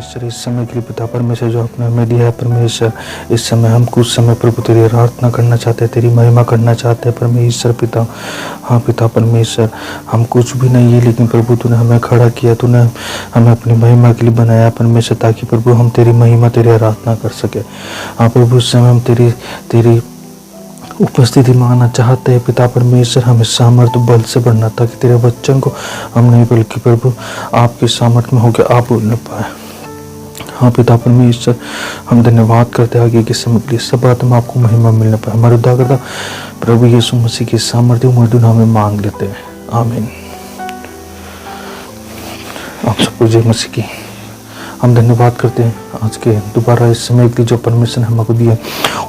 परमेश्वर इस समय के लिए पिता परमेश्वर जो आपने हमें दिया है परमेश्वर, इस समय हम कुछ समय प्रभु तेरी आराधना करना चाहते हैं, तेरी महिमा करना चाहते हैं परमेश्वर पिता। हाँ पिता परमेश्वर, हम कुछ भी नहीं है लेकिन प्रभु तूने हमें खड़ा किया, तूने हमें अपनी महिमा के लिए बनाया परमेश्वर, ताकि प्रभु हम तेरी महिमा तेरी आराधना कर सके। हाँ प्रभु इस समय हम तेरी उपस्थिति मांगना चाहते हैं पिता परमेश्वर, हमें सामर्थ्य बल से बढ़ना, ताकि तेरे वचन को हम नहीं बल्कि प्रभु आपके सामर्थ्य में होकर आप बोलने पाए। हाँ पिता परमेश्वर, हम धन्यवाद करते हैं आगे के समय के लिए, सब बात में आपको महिमा मिलने पाए। हमारे उद्धारकर्ता प्रभु यीशु मसीह की सामर्थ्य मर्दून हमें मांग लेते हैं, आमीन। आप सबको जय मसीह की। हम धन्यवाद करते हैं आज के दोबारा इस समय के लिए जो परमेश्वर ने हमको दिया,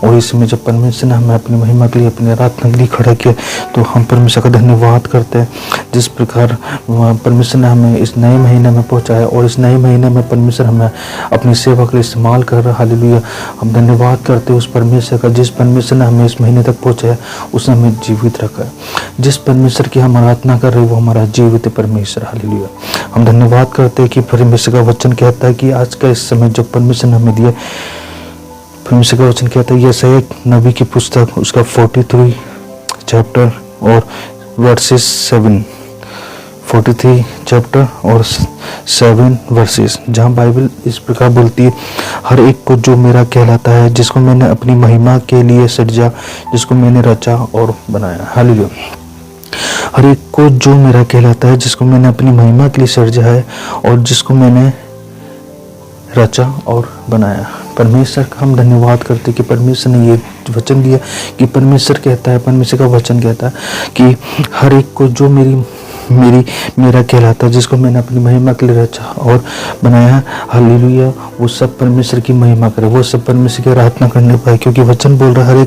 और इस समय जब परमेश्वर ने हमें अपनी महिमा के लिए अपनी आराधना के लिए खड़ा किया, तो हम परमेश्वर का धन्यवाद करते हैं। जिस प्रकार परमेश्वर ने हमें इस नए महीने में पहुंचाया, और इस नए महीने में परमेश्वर हमें अपनी सेवा के लिए इस्तेमाल कर रहा है, हालेलुया। हम धन्यवाद करते हैं उस परमेश्वर का, जिस परमेश्वर ने हमें इस महीने तक पहुँचाया, उसने हमें जीवित रखा है। जिस परमेश्वर की हम आराधना कर रहे हैं वो हमारा जीवित परमेश्वर, हालेलुया। हम धन्यवाद करते हैं कि परमेश्वर का वचन कहता है कि आज का इस समय जो परमेश्वर ने हमें दिया, परमेश्वर का वचन कहता है यशायाह नबी की पुस्तक उसका 43 चैप्टर और वर्सेस 7, 43 चैप्टर और 7 वर्सेस, जहाँ बाइबल इस प्रकार बोलती है, हर एक को जो मेरा कहलाता है, जिसको मैंने अपनी महिमा के लिए सृजा, जिसको मैंने रचा और बनाया, हालेलुया। हर एक को जो मेरा कहलाता है, जिसको मैंने अपनी महिमा के लिए सृजा है और जिसको मैंने रचा और बनाया। परमेश्वर का हम धन्यवाद करते हैं कि परमेश्वर ने ये वचन दिया कि परमेश्वर कहता है, परमेश्वर का वचन कहता है कि हर एक को जो मेरा कहलाता है, जिसको मैंने अपनी महिमा के लिए रचा और बनाया, हालेलुया, वो सब परमेश्वर की महिमा करे, वो सब परमेश्वर की आराधना करने पाए। क्योंकि वचन बोल रहा है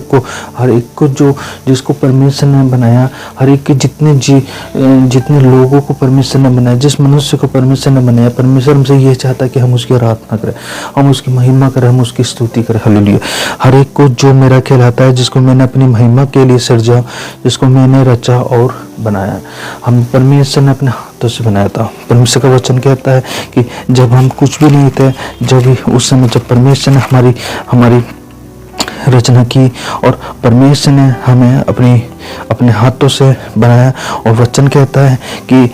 हर एक को जो जिसको परमेश्वर ने बनाया, हर एक के जितने लोगों को परमेश्वर ने बनाया, जिस मनुष्य को परमेश्वर ने बनाया, परमेश्वर हमसे ये चाहता है कि हम उसकी आराधना करें, हम उसकी महिमा करें, हम उसकी स्तुति करें, हालेलुया। हर एक को जो मेरा कहलाता है, जिसको मैंने अपनी महिमा के लिए सृजा, जिसको मैंने रचा और बनाया। हम परमेश्वर ने अपने हाथों से बनाया था। परमेश्वर का वचन कहता है कि जब हम कुछ भी नहीं थे, उस समय जब परमेश्वर ने हमारी रचना की, और परमेश्वर ने हमें अपने हाथों से बनाया। और वचन कहता है कि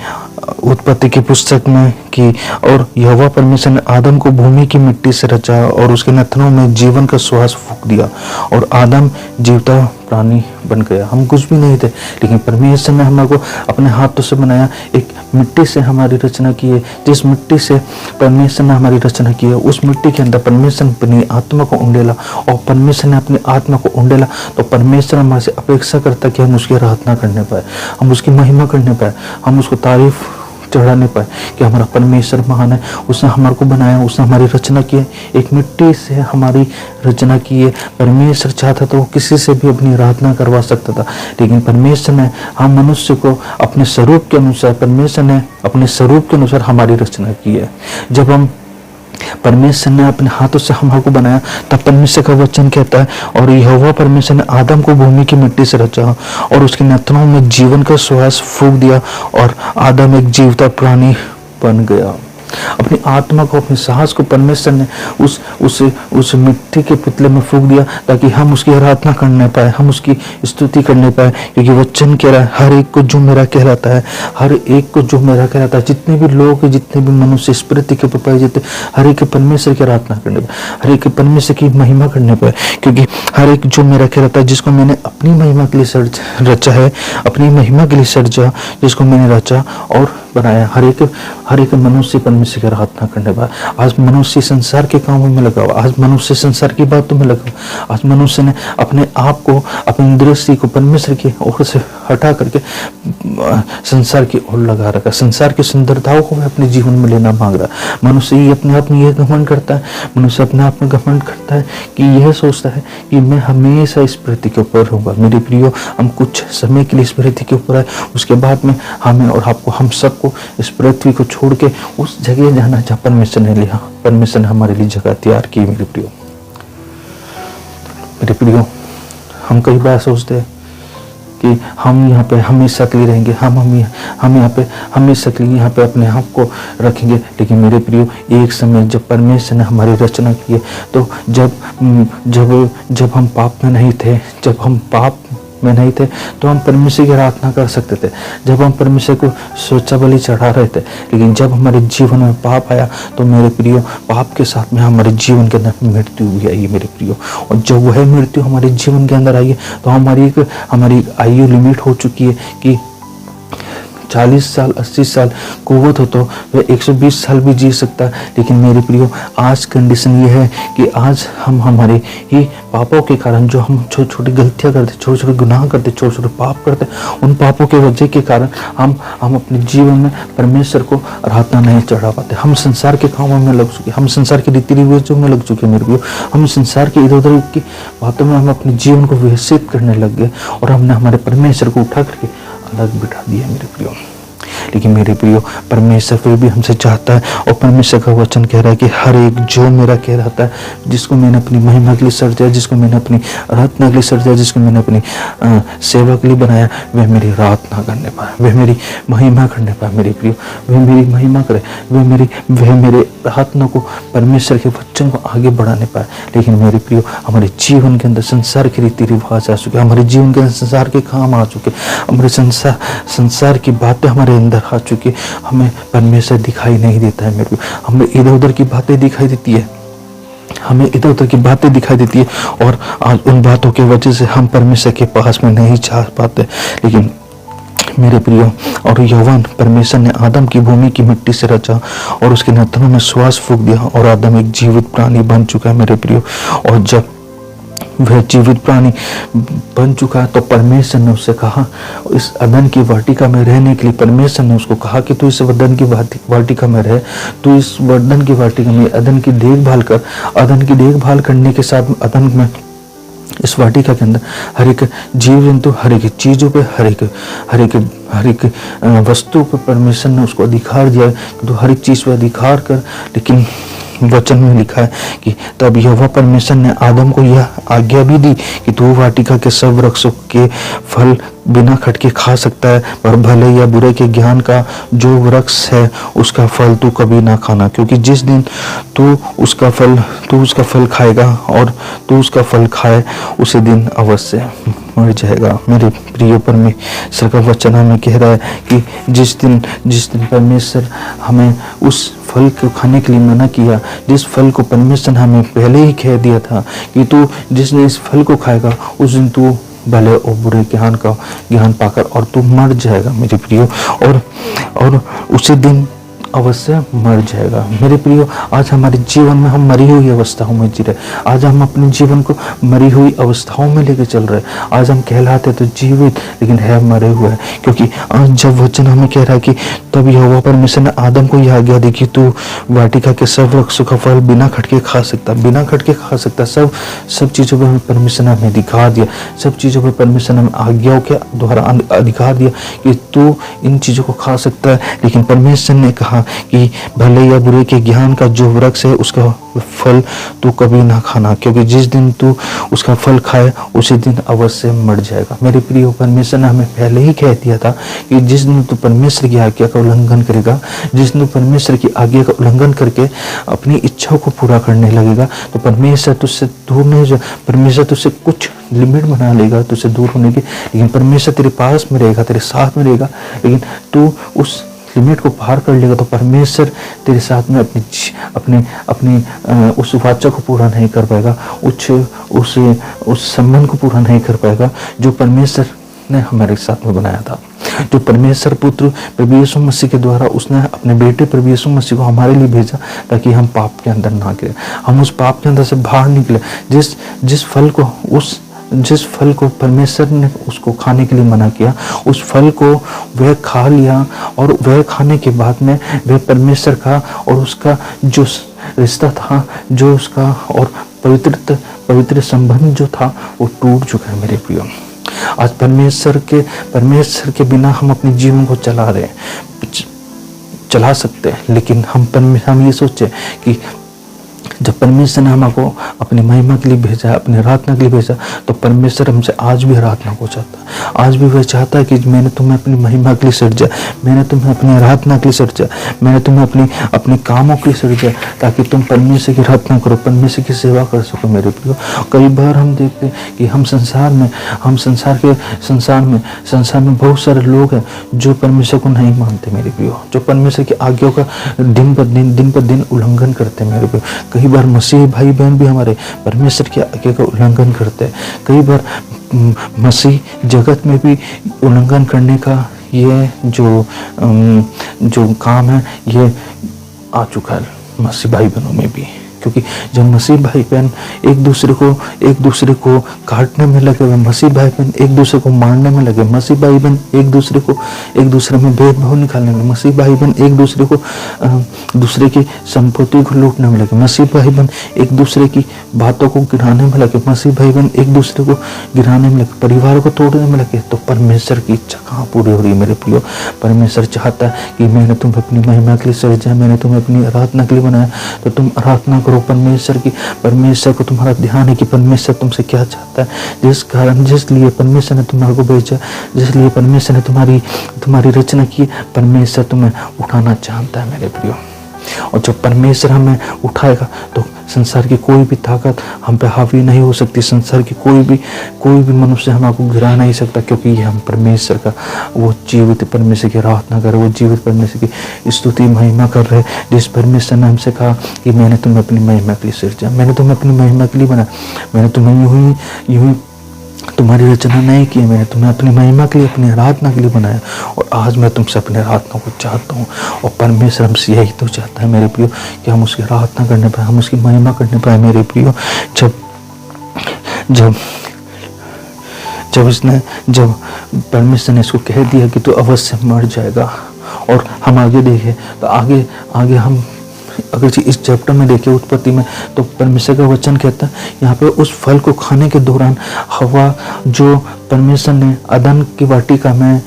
उत्पत्ति की पुस्तक में कि और यहोवा परमेश्वर ने आदम को भूमि की मिट्टी से रचा और उसके नथनों में जीवन का श्वास फूंक दिया, और आदम जीवता प्राणी बन गया। हम कुछ भी नहीं थे लेकिन परमेश्वर ने हमको अपने हाथों से बनाया, एक मिट्टी से हमारी रचना की है। जिस मिट्टी से परमेश्वर ने हमारी रचना की है, उस मिट्टी के अंदर परमेश्वर ने अपनी आत्मा को उंडेला, और परमेश्वर ने अपनी आत्मा को उंडेला तो परमेश्वर हमारे से अपेक्षा करता कि हम उसकी आराधना करने पाए, हम उसकी महिमा करने पाए, हम उसको तारीफ चढ़ाने पाए कि हमारा परमेश्वर महान है, उसने हमारे को बनाया, उसने हमारी रचना की है, एक मिट्टी से हमारी रचना की है। परमेश्वर चाहता तो वो किसी से भी अपनी आराधना करवा सकता था, लेकिन परमेश्वर ने हम मनुष्य को अपने स्वरूप के अनुसार, परमेश्वर ने अपने स्वरूप के अनुसार हमारी रचना की है। जब हम परमेश्वर ने अपने हाथों से हमको बनाया, तब परमेश्वर का वचन कहता है, और यहोवा परमेश्वर ने आदम को भूमि की मिट्टी से रचा और उसके नथनों में जीवन का श्वास फूंक दिया, और आदम एक जीवता प्राणी बन गया। अपनी आत्मा को, अपने साहस को परमेश्वर ने उस मिट्टी के पुतले में फूंक दिया, ताकि हम उसकी आराधना करने पाए, हम उसकी स्तुति करने पाए। क्योंकि वचन कह रहा है हर एक को जो मेरा कहलाता है, हर एक को जो मेरा कहलाता है, जितने भी लोग, जितने भी मनुष्य इस पृथ्वी के ऊपर पाए जाते, हर एक परमेश्वर की आराधना करने पाए, हर एक परमेश्वर की महिमा करने पाए। क्योंकि हर एक जो मेरा कहलाता है, जिसको मैंने अपनी महिमा के लिए रचा है, अपनी महिमा के लिए सृजा, जिसको मैंने रचा और बनाया, हर एक मनुष्य परमेश्वर की आराधना करने पाए। आज मनुष्य संसार के कामों में लगा हुआ, आज मनुष्य संसार की बातों में लगा हुआ, आज मनुष्य ने अपने आप को, अपनी दृष्टि को परमेश्वर की ओर से हटा करके संसार की ओर लगा रखा, संसार की सुंदरताओं को अपने जीवन में लेना मांग रहा। मनुष्य ये अपने आप में यह घमंड करता है, मनुष्य अपने आप में घमंड करता है कि यह सोचता है कि मैं हमेशा इस पृथ्वी के ऊपर रहूंगा। मेरे प्रियो, हम कुछ समय के लिए इस पृथ्वी के ऊपर आए, उसके बाद में हमें और आपको, हम सबको इस पृथ्वी को छोड़ के उस जगह जाना जहाँ परमेश्वर ने लिया, परमेश्वर ने हमारे लिए जगह तैयार की। मेरे प्रियो, हम कई बार सोचते हैं कि हम यहाँ पे हमेशा के लिए रहेंगे, हम यहाँ पे हमेशा के लिए यहाँ पे अपने आप को रखेंगे। लेकिन मेरे प्रियो, एक समय जब परमेश्वर ने हमारी रचना की है, तो जब हम पाप में नहीं थे, जब हम पाप में नहीं थे, तो हम परमेश्वर की आराधना कर सकते थे, जब हम परमेश्वर को सोचा बलि चढ़ा रहे थे। लेकिन जब हमारे जीवन में पाप आया, तो मेरे प्रियो, पाप के साथ में हमारे जीवन के अंदर मृत्यु भी आई है मेरे प्रियो। और जब वह मृत्यु हमारे जीवन के अंदर आई है, तो हमारी आयु लिमिट हो चुकी है कि 40 साल 80 साल कुव्वत हो तो वह 120 साल भी जी सकता है। लेकिन मेरे प्रियो, आज कंडीशन ये है कि आज हम हमारे ही पापों के कारण, जो हम छोटी छोटी गलतियां करते, छोटे छोटे गुनाह करते, छोटे छोटे पाप करते, उन पापों के वजह के कारण हम अपने जीवन में परमेश्वर को आराधना नहीं चढ़ा पाते। हम संसार के कामों में लग चुके, हम संसार के रीति रिवाजों में लग चुके मेरे प्रियो। हम संसार के इधर उधर की बातों में हम अपने जीवन को व्यवस्थित करने लग गए, और हमने हमारे परमेश्वर को उठा करके अलग बिठा दिया मेरे प्रियो। लेकिन मेरे प्रियो, परमेश्वर फिर भी हमसे चाहता है, और परमेश्वर का वचन कह रहा है कि हर एक जो मेरा कह रहता है, जिसको मैंने अपनी महिमा के लिए सृजा, जिसको मैंने अपनी आराधना के लिए सृजा, जिसको मैंने अपनी सेवा के लिए बनाया, वह मेरी आराधना करने पाए, वह मेरी महिमा करने पाए मेरे प्रियो। वह मेरी महिमा करे, वह मेरे आराधना को, परमेश्वर के वचन को आगे बढ़ाने पाए। लेकिन मेरे प्रियो, हमारे जीवन के अंदर संसार के रीति रिवाज आ चुके, हमारे जीवन के अंदर संसार के काम आ चुके, हमारे संसार की बातें हमारे अंदर आ चुकी, हमें परमेश्वर दिखाई नहीं देता है मेरे को। हमें इधर उधर की बातें दिखाई देती है, हमें इधर उधर की बातें दिखाई देती है, और आज उन बातों की वजह से हम परमेश्वर के पास में नहीं जा पाते। लेकिन मेरे प्रियो और यौवन, परमेश्वर ने आदम की भूमि की मिट्टी से रचा और उसके नथनों में श्वास फूंक दिया, और आदम एक जीवित प्राणी बन चुका है मेरे प्रियो। और जब वह जीवित प्राणी बन चुका है, तो परमेश्वर ने उससे कहा, इस अदन की वाटिका में रहने के लिए परमेश्वर ने उसको कहा कि तू इस वरदान की वाटिका में रह, तू इस वरदान की वाटिका में अदन की देखभाल कर। अदन की देखभाल करने के साथ अदन में, इस वाटिका के अंदर हर एक जीव जंतु, हर एक चीजों पे, हर एक वस्तु पर परमेश्वर ने उसको अधिकार दिया कि तू हर एक चीज पर अधिकार कर। लेकिन वचन में लिखा है कि तब यहोवा परमेश्वर ने आदम को यह आज्ञा भी दी कि तू वाटिका के सब वृक्षों के फल बिना खटके खा सकता है, पर भले या बुरे के ज्ञान का जो वृक्ष है उसका फल तू कभी ना खाना, क्योंकि जिस दिन तू उसका फल खाएगा और तू उसका फल खाए, उसी दिन अवश्य मर जाएगा। मेरे प्रिय परमेश्वर का वचन हमें कह रहा है कि जिस दिन परमेश्वर हमें उस फल को खाने के लिए मना किया, जिस फल को परमेश्वर ने हमें पहले ही कह दिया था कि तू जिसने इस फल को खाएगा, उस दिन तू भले और बुरे ज्ञान पाकर और तू मर जाएगा मेरे प्रियो, और उसी दिन अवश्य मर जाएगा। मेरे प्रियो, आज हमारे जीवन में हम मरी हुई अवस्थाओं में जी रहे, आज हम अपने जीवन को मरी हुई अवस्थाओं में लेके चल रहे। आज हम कहलाते तो जीवित, लेकिन है मरे हुए हैं, क्योंकि आज जब वचन हमें कह रहा है कि तब यहोवा परमेश्वर ने आदम को यह आज्ञा दी कि तू वाटिका के सब वृक्षों का फल बिना खटके खा सकता, सब चीजों पर परमेश्वर ने हमें अधिकार दिया, सब चीजों पर परमेश्वर ने आज्ञाओं के द्वारा अधिकार दिया कि तू इन चीजों को खा सकता है। लेकिन परमेश्वर ने कहा कि भले या बुरे के ज्ञान का जो वृक्ष है उसका फल तू कभी ना खाना, क्योंकि जिस दिन तू उसका फल खाए उसी दिन अवश्य मर जाएगा। मेरे प्रिय, परमेश्वर ने हमें पहले ही कह दिया था कि जिस दिन तू परमेश्वर की आज्ञा का उल्लंघन करेगा, जिस दिन परमेश्वर की आज्ञा का उल्लंघन करके अपनी इच्छाओं को पूरा करने लगेगा, तो परमेश्वर तुझसे दूर नहीं जा, परमेश्वर तुझसे कुछ लिमिट बना लेगा तुझसे दूर होने की, लेकिन परमेश्वर तेरे पास में रहेगा, तेरे साथ में रहेगा। लेकिन तू उस लिमिट को पार कर लेगा तो परमेश्वर तेरे साथ में अपनी उस वाचा को पूरा नहीं कर पाएगा, उस संबंध को पूरा नहीं कर पाएगा जो परमेश्वर ने हमारे साथ में बनाया था, जो परमेश्वर पुत्र प्रभु यीशु मसीह के द्वारा उसने अपने बेटे प्रभु यीशु मसीह को हमारे लिए भेजा, ताकि हम पाप के अंदर ना गिरे, हम उस पाप के अंदर से बाहर निकले। जिस फल को परमेश्वर ने उसको खाने के लिए मना किया, उस फल को वह खा लिया, और वह खाने के बाद में वह परमेश्वर का और उसका जो रिश्ता था, जो उसका और पवित्र संबंध जो था, वो टूट चुका है मेरे प्रियो। आज परमेश्वर के बिना हम अपने जीवन को चला सकते हैं, लेकिन हम ये सोचे कि जब परमेश्वर ने हमको अपनी महिमा के लिए भेजा, अपनी आराधना के लिए भेजा, तो परमेश्वर हमसे आज भी आराधना को चाहता है। आज भी वह चाहता है कि मैंने तुम्हें अपनी महिमा के लिए सृजा, मैंने तुम्हें अपनी आराधना के लिए सृजा, मैंने तुम्हें अपने कामों के लिए सृजा, ताकि तुम परमेश्वर की आराधना करो, परमेश्वर की सेवा कर सको मेरे प्रियो। कई बार हम देखते हैं कि संसार में बहुत सारे लोग हैं जो परमेश्वर को नहीं मानते मेरे प्रियो, जो परमेश्वर की आज्ञाओं का दिन पर दिन उल्लंघन करते हैं मेरे प्रियो। कई बार मसीह भाई बहन भी हमारे परमेश्वर की आज्ञा का उल्लंघन करते हैं। कई बार मसीह जगत में भी उल्लंघन करने का ये जो काम है ये आ चुका है मसीह भाई बहनों में भी, क्योंकि जब मसीह भाई बहन एक दूसरे को काटने में लगे हुए, मसीह भाई बहन एक दूसरे को मारने में लगे, मसीह भाई बहन एक दूसरे में भेदभाव निकालने में, मसीह भाई बहन एक दूसरे की संपत्ति को लूटने में लगे, मसीह भाई बहन एक दूसरे की बातों को गिराने में लगे, मसीह भाई बहन एक दूसरे को गिराने में लगे, परिवार को तोड़ने में लगे, तो परमेश्वर की इच्छा कहाँ पूरी हो रही है मेरे प्रियो। परमेश्वर चाहता है कि मैंने तुम्हें अपनी महिमा के लिए सृजा, मैंने तुम्हें अपनी आराधना के लिए बनाया, तो तुम आराधना करो परमेश्वर को। तुम्हारा ध्यान है कि परमेश्वर तुमसे क्या चाहता है, जिसलिए परमेश्वर ने तुम्हारे को भेजा, जिसलिए परमेश्वर ने तुम्हारी रचना की, परमेश्वर तुम्हें उठाना चाहता है मेरे प्रियो। और जब परमेश्वर हमें उठाएगा तो संसार की कोई भी ताकत हम पे हावी नहीं हो सकती, संसार की कोई भी मनुष्य हमको गिरा नहीं सकता, क्योंकि ये हम परमेश्वर का वो जीवित परमेश्वर की आराधना कर रहे, वो जीवित परमेश्वर की स्तुति महिमा कर रहे, जिस परमेश्वर ने हमसे कहा कि मैंने तुम्हें अपनी महिमा के लिए सृजा, मैंने तुम्हें अपनी महिमा के लिए बनाया, मैंने तुम्हें यूं ही तुम्हारी रचना नहीं की, मैंने तुम्हें अपनी महिमा के लिए, अपनी आराधना के लिए बनाया, और आज मैं तुमसे अपनी आराधना को चाहता हूँ। और परमेश्वर हमसे यही तो चाहता है मेरे प्रियो कि हम उसकी आराधना करने पाए, हम उसकी महिमा करने पाए मेरे प्रियो। जब परमेश्वर ने इसको कह दिया कि तू अवश्य मर जाएगा, और हम आगे देखें तो आगे हम अगर इस चैप्टर में देखें उत्पत्ति में, तो परमेश्वर का वचन कहता है यहाँ पे उस फल को खाने के दौरान हवा, जो परमेश्वर ने अदन की वाटिका में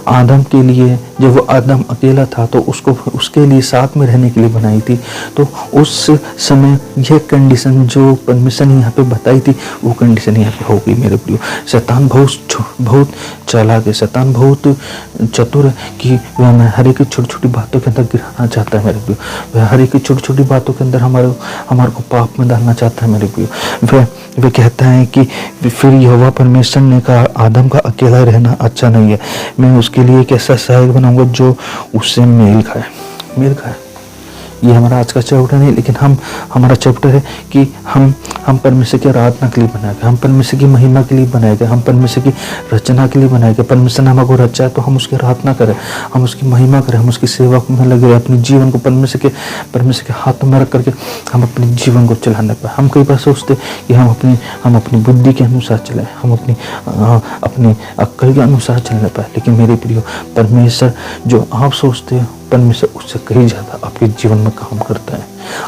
आदम के लिए, जब वो आदम अकेला था तो उसके लिए साथ में रहने के लिए बनाई थी, तो उस समय यह कंडीशन जो परमेश्वर ने यहाँ पे बताई थी वो कंडीशन यहाँ पे हो गई मेरे प्रियो। शैतान बहुत चालाक है, शैतान बहुत चतुर है कि वह हमें हर एक छोटी छोटी बातों के अंदर गिराना चाहता है मेरे प्रियो, वह हर एक छोटी छोटी बातों के अंदर हमारे को पाप में डालना चाहता है मेरे प्रियो। वह कहता है कि फिर यहोवा परमेश्वर ने कहा आदम का अकेला रहना अच्छा नहीं है, मैं उसके लिए एक ऐसा सहायक बनाऊंगा जो उससे मेल खाए। ये हमारा आज का चैप्टर नहीं, लेकिन हमारा चैप्टर है कि हम परमेश्वर की आराधना के लिए बनाए गए, हम परमेश्वर की महिमा के लिए बनाए गए, हम परमेश्वर की रचना के लिए बनाए गए। परमेश्वर ने हमको रचा है तो हम उसकी आराधना करें, हम उसकी महिमा करें, हम उसकी सेवा में लगे रहे, अपने जीवन को परमेश्वर के हाथों में रख करके हम अपने जीवन को चलाने पाए। हम कई बार सोचते कि हम अपनी बुद्धि के अनुसार चले, हम अपनी अक्ल के अनुसार चलने पाए, लेकिन मेरे प्रियो परमेश्वर जो आप सोचते हो परमेश्वर उससे कहीं ज़्यादा आपके जीवन में काम करता है।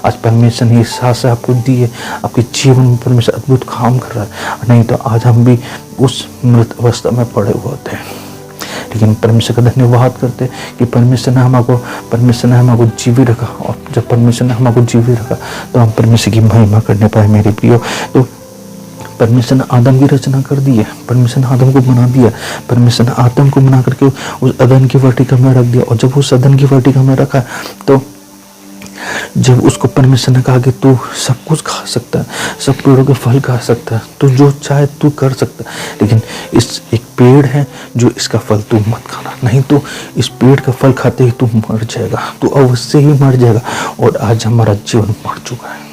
आज परमेश्वर ने साहस आपको दी है, आपके जीवन में परमेश्वर अद्भुत काम कर रहा है, नहीं तो आज हम भी उस मृत अवस्था में पड़े हुए होते हैं। लेकिन परमेश्वर का धन्यवाद करते हैं कि परमेश्वर ने हमको जीवित रखा, और जब परमेश्वर ने हमको जीवित रखा तो हम परमेश्वर की महिमा करने पाए मेरे प्रियो। तो परमेश्वर ने आदम की रचना कर दी है, परमेश्वर ने आदम को बना दिया, परमेश्वर ने आदम को बना करके उस अदन की वाटिका में रख दिया, और जब उस अदन की वाटिका में रखा तो जब उसको परमेश्वर ने कहा कि तू सब कुछ खा सकता है, सब पेड़ों के फल खा सकता है, तू जो चाहे तू कर सकता है, लेकिन इस एक पेड़ है जो इसका फल तू मत खाना, नहीं तो इस पेड़ का फल खाते ही तू मर जाएगा, तू अवश्य ही मर जाएगा। और आज हमारा जीवन मर चुका है,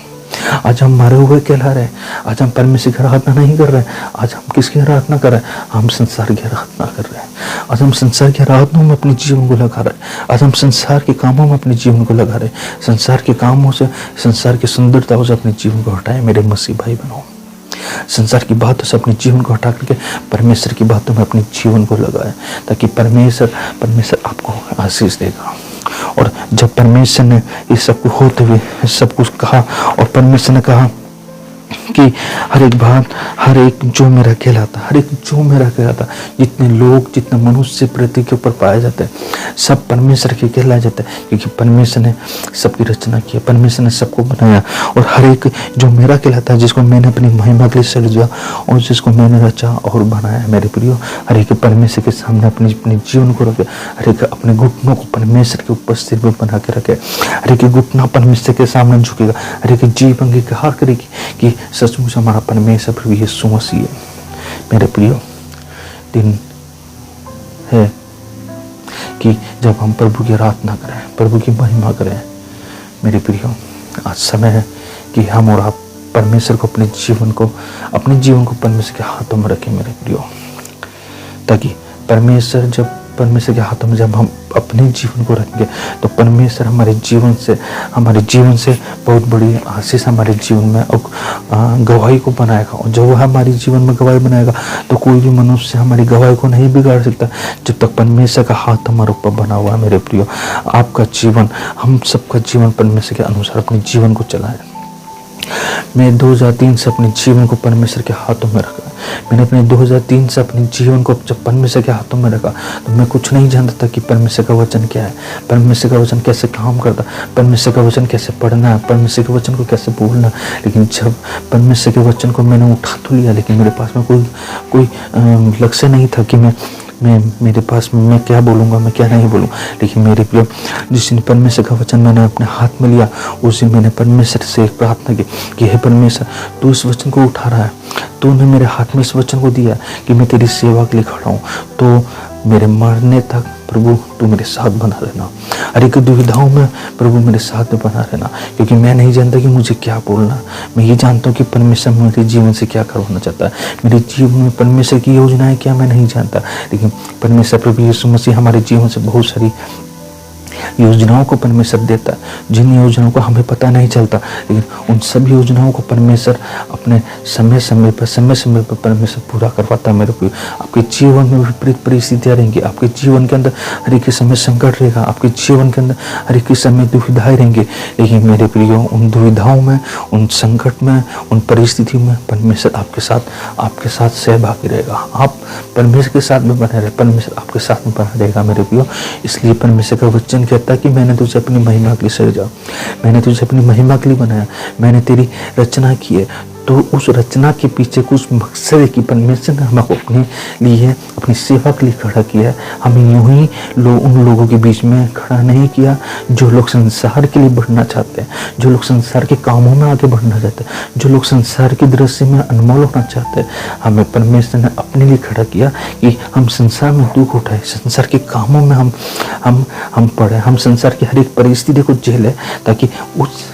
आज हम मरे हुए कहला रहे हैं, आज हम परमेश्वर की आराधना नहीं कर रहे हैं, आज हम किसकी आराधना कर रहे हैं? हम संसार की आराधना कर रहे हैं। आज हम संसार की आराधना में अपने जीवन को लगा रहे हैं, आज हम संसार के कामों में अपने जीवन को लगा रहे हैं, संसार के कामों से, संसार की सुंदरताओं से अपने जीवन को हटाए मेरे मसीह भाई बहनों। संसार की बातों से अपने जीवन को हटा करके परमेश्वर की बातों में अपने जीवन को लगाए, ताकि परमेश्वर आपको आशीष देगा। और जब परमेश्वर ने इस सब को होते हुए सब कुछ कहा, और परमेश्वर ने कहा कि हर एक बात, हर एक जो मेरा कहलाता, हर एक जो मेरा कहलाता, जितने लोग, जितने मनुष्य पृथ्वी के ऊपर पाए जाते हैं, सब परमेश्वर के कहलाए जाते हैं, क्योंकि परमेश्वर ने सबकी रचना की, परमेश्वर ने सबको बनाया। और हर एक जो मेरा कहलाता है, जिसको मैंने अपनी महिमा के लिए सृजा और जिसको मैंने रचा और बनाया, मेरे प्रियो, हर एक परमेश्वर के सामने अपने जीवन को रखे, हर एक अपने घुटनों को परमेश्वर के उपस्थिति में बना के रखे, हर एक घुटना परमेश्वर के सामने झुकेगा, हर एक जीव अंगीकार करेगी कि सचमुच हमारा परमेश्वर प्रभु यीशु मसीह है। मेरे प्रियो, दिन है कि जब हम प्रभु की आराधना करें, प्रभु की महिमा करें। मेरे प्रियो, आज समय है कि हम और आप परमेश्वर को अपने जीवन को परमेश्वर के हाथों में रखें मेरे प्रियो, ताकि परमेश्वर के हाथों में जब हम अपने जीवन को रखेंगे तो परमेश्वर हमारे जीवन से बहुत बड़ी आशीष हमारे जीवन में गवाही को बनाएगा। और जब वह हमारे जीवन में गवाही बनाएगा तो कोई भी मनुष्य हमारी गवाही को नहीं बिगाड़ सकता, जब तक परमेश्वर का हाथ हमारे ऊपर बना हुआ है। मेरे प्रियो, आपका जीवन, हम सबका जीवन परमेश्वर के अनुसार अपने जीवन को चलाएं। मैं 2003 से अपने जीवन को परमेश्वर के हाथों में रखा। मैंने अपने 2003 से अपने जीवन को जब परमेश्वर के हाथों में रखा तो मैं कुछ नहीं जानता था कि परमेश्वर का वचन क्या है, परमेश्वर का वचन कैसे काम करता, परमेश्वर का वचन कैसे पढ़ना है, परमेश्वर के वचन को कैसे बोलना। लेकिन जब परमेश्वर के वचन को मैंने उठा तो लिया, लेकिन मेरे पास में कोई लक्ष्य नहीं था कि मेरे पास मैं क्या बोलूँगा, मैं क्या नहीं बोलूँ। लेकिन मेरे प्रिय, जिस दिन परमेश्वर का वचन मैंने अपने हाथ में लिया, उस दिन मैंने परमेश्वर से एक प्रार्थना की कि हे परमेश्वर, तू इस वचन को उठा रहा है, तूने मेरे हाथ में इस वचन को दिया कि मैं तेरी सेवा के लिए खड़ा हूँ, तो मेरे मरने तक प्रभु तू मेरे साथ बना रहना। हर एक दुविधाओं में प्रभु मेरे साथ में बना रहना, क्योंकि मैं नहीं जानता कि मुझे क्या बोलना। मैं ये जानता हूँ कि परमेश्वर मेरे जीवन से क्या करवाना चाहता है, मेरे जीवन में परमेश्वर की योजनाएं क्या, मैं नहीं जानता। लेकिन परमेश्वर प्रभु यीशु मसीह हमारे जीवन से बहुत सारी योजनाओं को परमेश्वर देता है, जिन योजनाओं को हमें पता नहीं चलता, लेकिन उन सभी योजनाओं को परमेश्वर अपने समय समय पर परमेश्वर पूरा करवाता है। मेरे प्रिय, आपके जीवन में विपरीत परिस्थितियां रहेंगी, आपके जीवन के अंदर हर एक समय संकट रहेगा, आपके जीवन के अंदर हर एक समय दुविधाएं रहेंगे, लेकिन मेरे प्रियो, उन दुविधाओं में, उन संकट में, उन परिस्थितियों में परमेश्वर आपके साथ सहभागी रहेगा। आप परमेश्वर के साथ में बने रहे, परमेश्वर आपके साथ में बना रहेगा मेरे प्रियो। इसलिए परमेश्वर का वचन कहता है कि मैंने तुझे अपनी महिमा के लिए सृजा, मैंने तुझे अपनी महिमा के लिए बनाया, मैंने तेरी रचना की है। तो उस रचना के पीछे कुछ मकसद है कि परमेश्वर ने हमको अपने लिए, अपनी सेवा के लिए खड़ा किया है। हमें यूं ही उन लोगों के बीच में खड़ा नहीं किया जो लोग संसार के लिए बढ़ना चाहते हैं, जो लोग संसार के कामों में आगे बढ़ना चाहते हैं, जो लोग संसार की दृष्टि में अनमोल होना चाहते हैं। हमें परमेश्वर ने अपने लिए खड़ा किया कि हम संसार में दुख उठाए, संसार के कामों में हम पढ़े, हम संसार की हर एक परिस्थिति को झेले, ताकि उस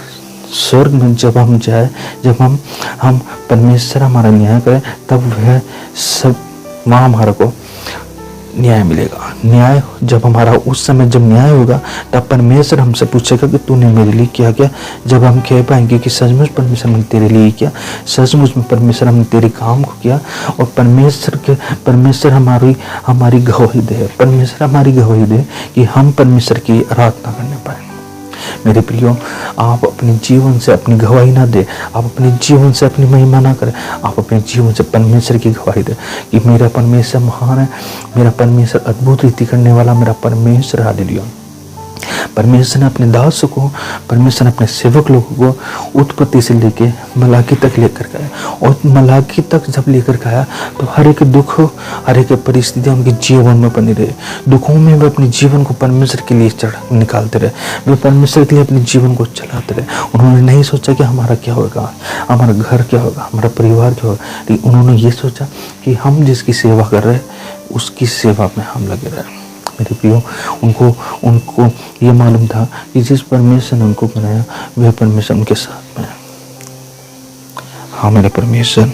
स्वर्ग में जब हम जाए, जब हम परमेश्वर हमारा न्याय करें, तब वह सब वहाँ हमारे को न्याय मिलेगा। न्याय जब हमारा उस समय जब न्याय होगा, तब परमेश्वर हमसे पूछेगा कि तूने मेरे लिए क्या किया। जब हम कह पाएंगे कि सचमुच परमेश्वर ने तेरे लिए किया, सचमुच में परमेश्वर हमने तेरे काम को किया, और परमेश्वर हमारी गवाही दे, परमेश्वर हमारी गवाही दे कि हम परमेश्वर की आराधना करने पाए। मेरे प्रियो, आप अपने जीवन से अपनी गवाही ना दे, आप अपने जीवन से अपनी महिमा ना करें, आप अपने जीवन से परमेश्वर की गवाही दे कि मेरा परमेश्वर महान है, मेरा परमेश्वर अद्भुत रीति करने वाला, मेरा परमेश्वर। हालेलुया। परमेश्वर ने अपने दास को, परमेश्वर ने अपने सेवक लोगों को उत्पत्ति से लेके मलाकी तक लेकर गया, और मलाकी तक जब लेकर गया तो हर एक दुख, हर एक परिस्थितियां उनके जीवन में बनी रहे। दुखों में वे अपने जीवन को परमेश्वर के लिए निकालते रहे, वे परमेश्वर के लिए अपने जीवन को चलाते रहे। उन्होंने नहीं सोचा कि हमारा क्या होगा, हमारा घर क्या होगा, हमारा परिवार क्या होगा, लेकिन उन्होंने ये सोचा कि हम जिसकी सेवा कर रहे हैं उसकी सेवा में हम लगे रहे। मेरे प्रियो, उनको ये मालूम था कि जिस परमेश्वर ने उनको बनाया वह परमेश्वर उनके साथ में है। हाँ मेरे परमेश्वर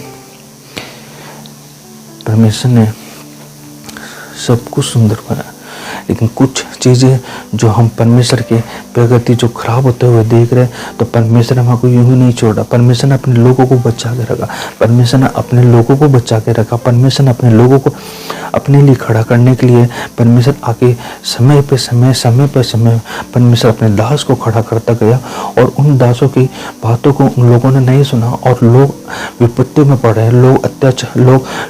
ने सब कुछ सुंदर बनाया, लेकिन कुछ चीज़ें जो हम परमेश्वर के प्रगति जो खराब होते हुए देख रहे हैं, तो परमेश्वर ने हमको यूं ही नहीं छोड़ा। परमेश्वर ने अपने लोगों को बचा के रखा, परमेश्वर ने अपने लोगों को बचा के रखा, परमेश्वर ने अपने लोगों को अपने लिए खड़ा करने के लिए परमेश्वर आगे समय पे समय परमेश्वर अपने दास को खड़ा करता गया, और उन दासों की बातों को उन लोगों ने नहीं सुना और लोग विपत्ति में पड़े, लोग अत्याचार,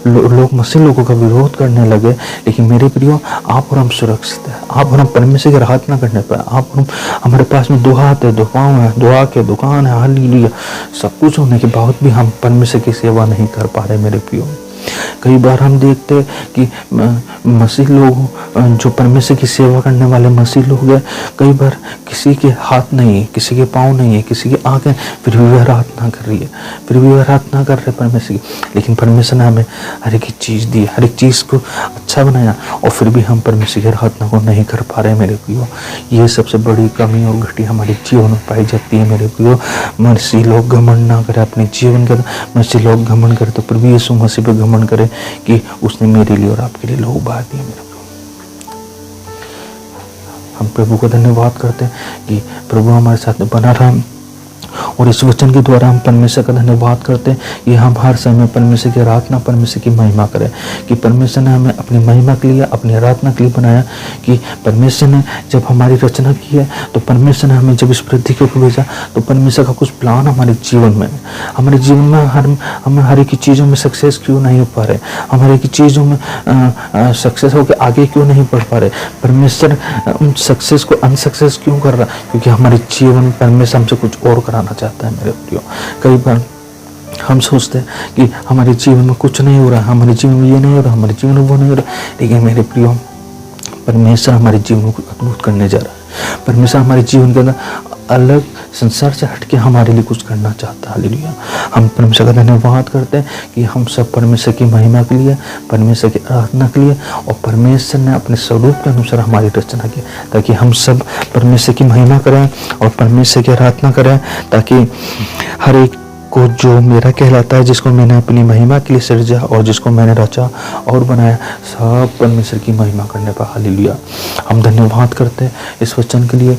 लोग मसीह लोगों का विरोध करने लगे। लेकिन मेरे प्रियो, आप और हम सुरक्षित हैं, आप और हम परमेश्वर की राहत ना करने पाए। आप और हम, हमारे पास में 2 हाथ है, 2 पाँव है, दुआ के दुकान है, हालेलुया, सब कुछ होने के बाद भी हम परमेश्वर की सेवा नहीं कर पा रहे मेरे प्रियो। कई बार हम देखते हैं कि मसीह लोग, जो परमेश्वर की सेवा करने वाले मसीह लोग हैं, कई बार किसी के हाथ नहीं है, किसी के पाँव नहीं है, किसी की आँखें, फिर भी वह आराधना कर रही है, फिर भी वह आराधना कर रहे परमेश्वर की। लेकिन परमेश्वर ने हमें हर एक चीज़ दी, हर एक चीज़ को अच्छा बनाया, और फिर भी हम परमेश्वर की आराधना को नहीं कर पा रहे मेरे प्रियो। ये सबसे बड़ी कमी और घटी हमारे जीवन में पाई जाती है मेरे प्रियो। मसीह लोग घमंड ना करें अपने जीवन के, मसीह लोग घमंड करें तो प्रभु यीशु मसीह पे घमंड करें कि उसने मेरे लिए और आपके लिए लहू बहा दिया मेरे प्रभु। हम प्रभु को धन्यवाद करते हैं कि प्रभु हमारे साथ में बना रहा, और इस वचन के द्वारा हम परमेश्वर का धन्यवाद करते हैं। ये हम हर समय परमेश्वर की आराधना, परमेश्वर की महिमा करें, कि परमेश्वर ने हमें अपनी महिमा के लिए, अपनी आराधना के लिए बनाया। कि परमेश्वर ने जब हमारी रचना की है, तो परमेश्वर ने हमें जब इस पृथ्वी को भेजा, तो परमेश्वर का कुछ प्लान हमारे जीवन में, हमारे जीवन में हम हर एक चीज़ों में सक्सेस क्यों नहीं हो पा रहे, हमारे एक चीज़ों में सक्सेस होकर आगे क्यों नहीं बढ़ पा रहे, परमेश्वर उन सक्सेस को अनसक्सेस क्यों कर रहा, क्योंकि हमारे जीवन में परमेश्वर हमसे कुछ और कराना चाहता है मेरे प्रियो। कई बार हम सोचते हैं कि हमारे जीवन में कुछ नहीं हो रहा, हमारे जीवन में ये नहीं हो रहा, हमारे जीवन में वो नहीं हो रहा, लेकिन मेरे प्रियो, परमेश्वर हमारे जीवन को अद्भुत करने जा रहा है। परमेश्वर हमारे जीवन के अंदर अलग, संसार से हटके हमारे लिए कुछ करना चाहता है। हालेलुया। हम परमेश्वर का धन्यवाद करते हैं कि हम सब परमेश्वर की महिमा के लिए, परमेश्वर की आराधना के लिए, और परमेश्वर ने अपने स्वरूप के अनुसार हमारी रचना की, ताकि हम सब परमेश्वर की महिमा करें और परमेश्वर की आराधना करें, ताकि हर एक को जो मेरा कहलाता है, जिसको मैंने अपनी महिमा के लिए सृजा और जिसको मैंने रचा और बनाया, सब परमेश्वर की महिमा करने पर। हालेलुया। हम धन्यवाद करते हैं इस वचन के लिए।